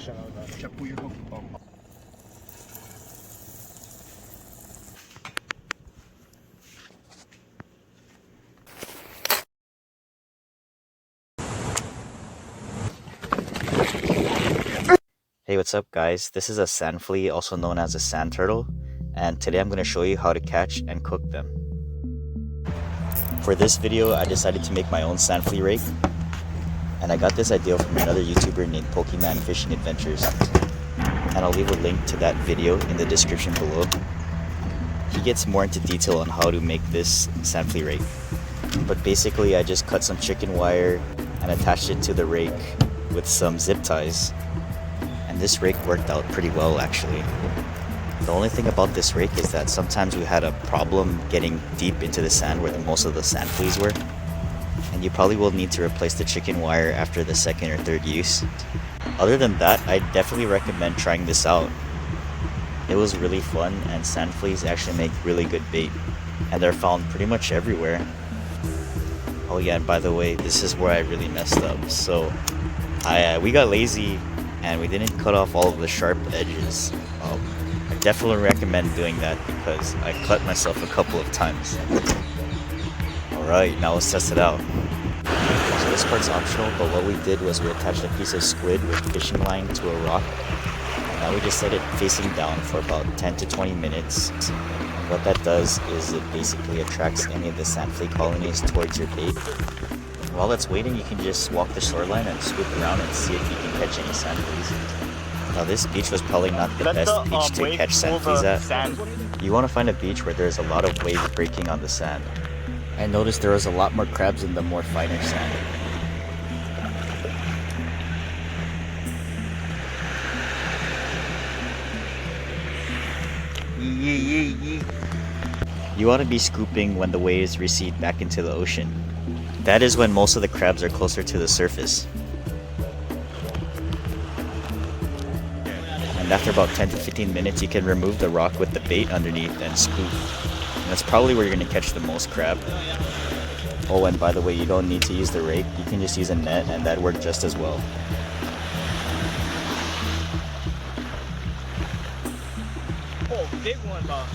Hey, what's up guys? This is a sand flea, also known as a sand turtle, and today I'm going to show you how to catch and cook them. For this video, I decided to make my own sand flea rake, and I got this idea from another YouTuber named Pokeman Fishing Adventures, and I'll leave a link to that video in the description below. He gets more into detail on how to make this sand flea rake, but basically I just cut some chicken wire and attached it to the rake with some zip ties. And this rake worked out pretty well actually. The only thing about this rake is that sometimes we had a problem getting deep into the sand where most of the sand fleas were. And you probably will need to replace the chicken wire after the second or third use. Other than that, I definitely recommend trying this out. It was really fun, and sand fleas actually make really good bait. And they're found pretty much everywhere. Oh yeah, and by the way, this is where I really messed up. So we got lazy and we didn't cut off all of the sharp edges. I definitely recommend doing that because I cut myself a couple of times. Alright, now let's test it out. So this part's optional, but what we did was we attached a piece of squid with fishing line to a rock. And now we just set it facing down for about 10 to 20 minutes. And what that does is it basically attracts any of the sand flea colonies towards your bait. While it's waiting, you can just walk the shoreline and swoop around and see if you can catch any sand fleas. Now this beach was probably not the best beach to catch sand fleas at. You want to find a beach where there's a lot of waves breaking on the sand. I noticed there was a lot more crabs in the more finer sand. You want to be scooping when the waves recede back into the ocean. That is when most of the crabs are closer to the surface. And after about 10 to 15 minutes, you can remove the rock with the bait underneath and scoop. And that's probably where you're going to catch the most crab. Oh, and by the way, you don't need to use the rake. You can just use a net and that worked just as well. Oh, big one, Bob.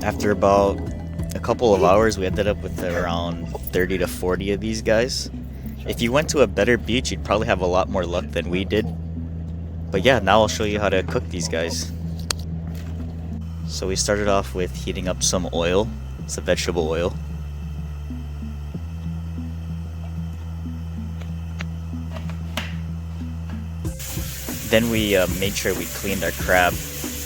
After about a couple of hours, we ended up with around 30 to 40 of these guys. If you went to a better beach, you'd probably have a lot more luck than we did. But yeah, now I'll show you how to cook these guys. So we started off with heating up some oil. It's a vegetable oil. Then we made sure we cleaned our crab.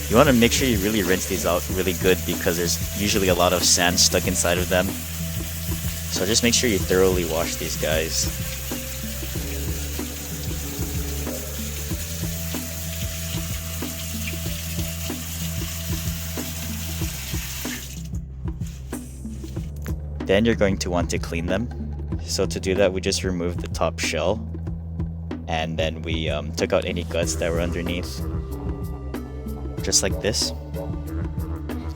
You want to make sure you really rinse these out really good because there's usually a lot of sand stuck inside of them. So just make sure you thoroughly wash these guys. Then you're going to want to clean them. So to do that, we just removed the top shell. And then we took out any guts that were underneath. Just like this.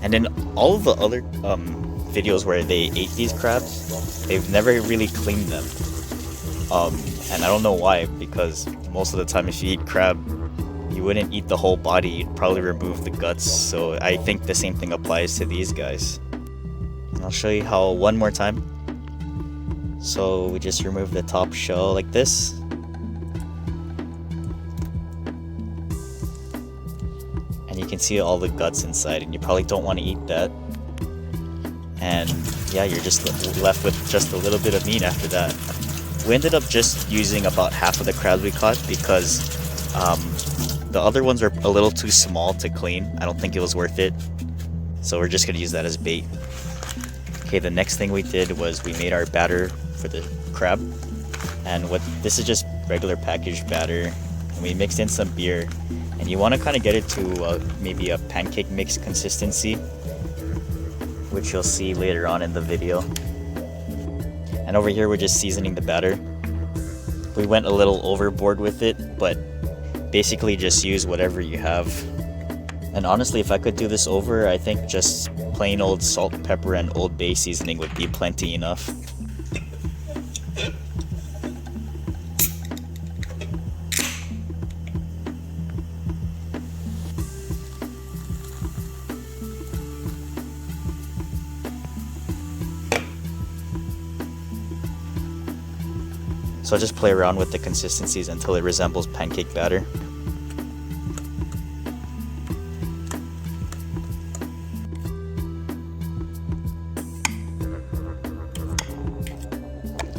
And in all of the other videos where they ate these crabs, they've never really cleaned them. And I don't know why, because most of the time if you eat crab, you wouldn't eat the whole body, you'd probably remove the guts. So I think the same thing applies to these guys. And I'll show you how one more time. So we just remove the top shell like this. And you can see all the guts inside, and you probably don't want to eat that. And yeah, you're just left with just a little bit of meat after that. We ended up just using about half of the crabs we caught because The other ones are a little too small to clean. I don't think it was worth it. So we're just gonna use that as bait. Okay, the next thing we did was we made our batter for the crab. And this is just regular packaged batter. And we mixed in some beer. And you want to kind of get it to maybe a pancake mix consistency, which you'll see later on in the video. And over here we're just seasoning the batter. We went a little overboard with it, but basically just use whatever you have. And honestly, if I could do this over, I think just plain old salt, pepper, and Old Bay seasoning would be plenty enough. So I'll just play around with the consistencies until it resembles pancake batter.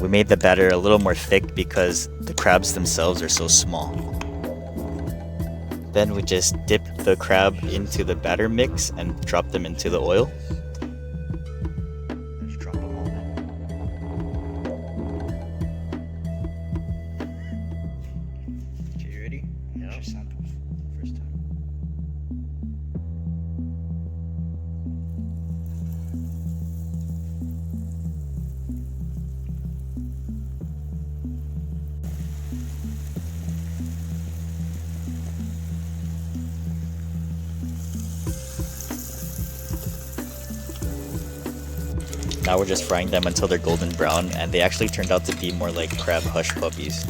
We made the batter a little more thick because the crabs themselves are so small. Then we just dip the crab into the batter mix and drop them into the oil. Just drop them all in. Okay, you ready? Yeah. Just sample first time. Now we're just frying them until they're golden brown, and they actually turned out to be more like crab hush puppies.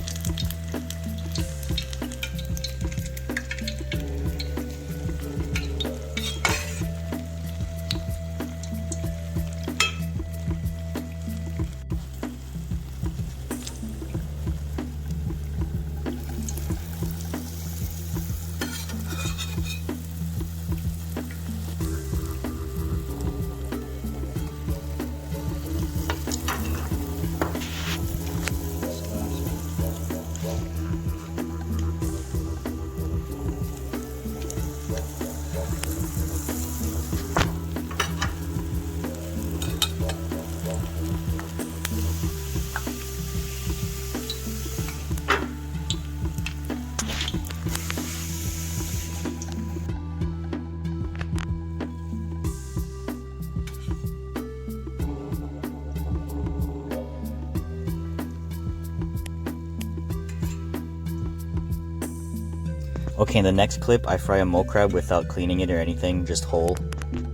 Okay, in the next clip, I fry a mo crab without cleaning it or anything, just whole.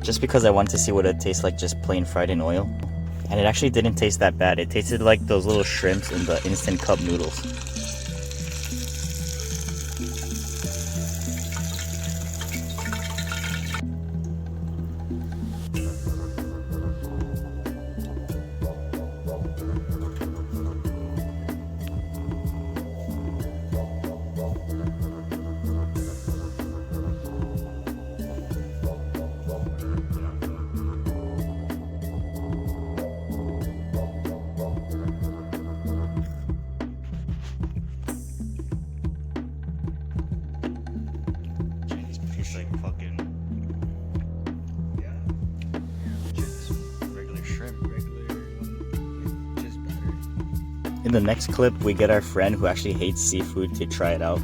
Just because I wanted to see what it tastes like just plain fried in oil. And it actually didn't taste that bad. It tasted like those little shrimps in the instant cup noodles. Like fucking, yeah, just regular shrimp, just better. In the next clip, we get our friend who actually hates seafood to try it out.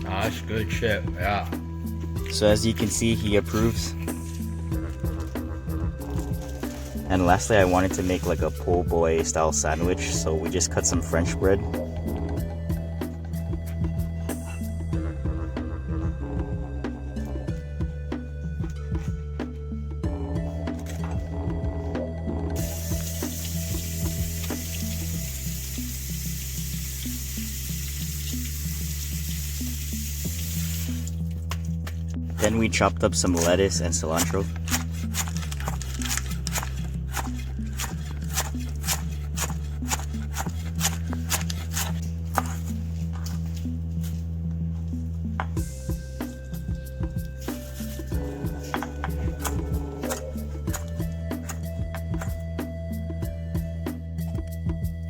That's good shit, yeah. So as you can see, he approves. And lastly, I wanted to make like a Poboy style sandwich, so we just cut some French bread. Then we chopped up some lettuce and cilantro.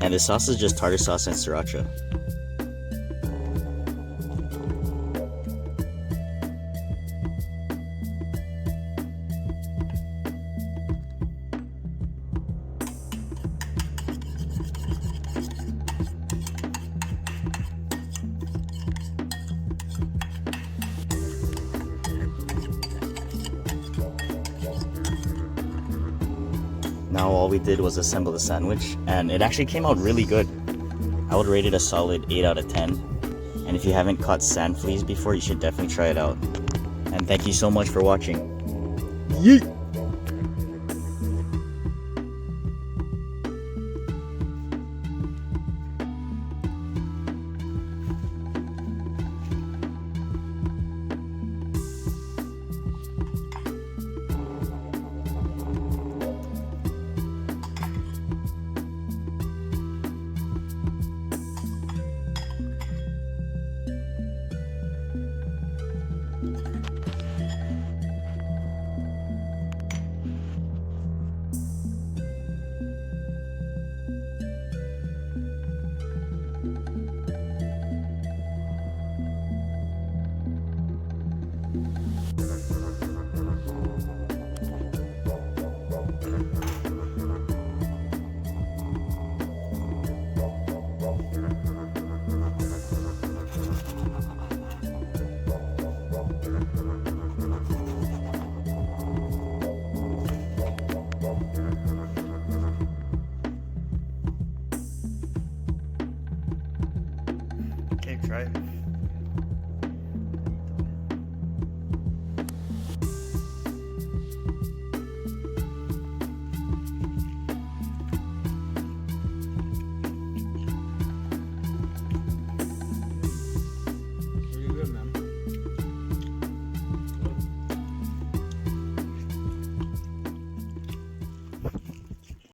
And the sauce is just tartar sauce and sriracha. Now all we did was assemble the sandwich, and it actually came out really good. I would rate it a solid 8 out of 10. And if you haven't caught sand fleas before, you should definitely try it out. And thank you so much for watching. Yeet! Okay, try it.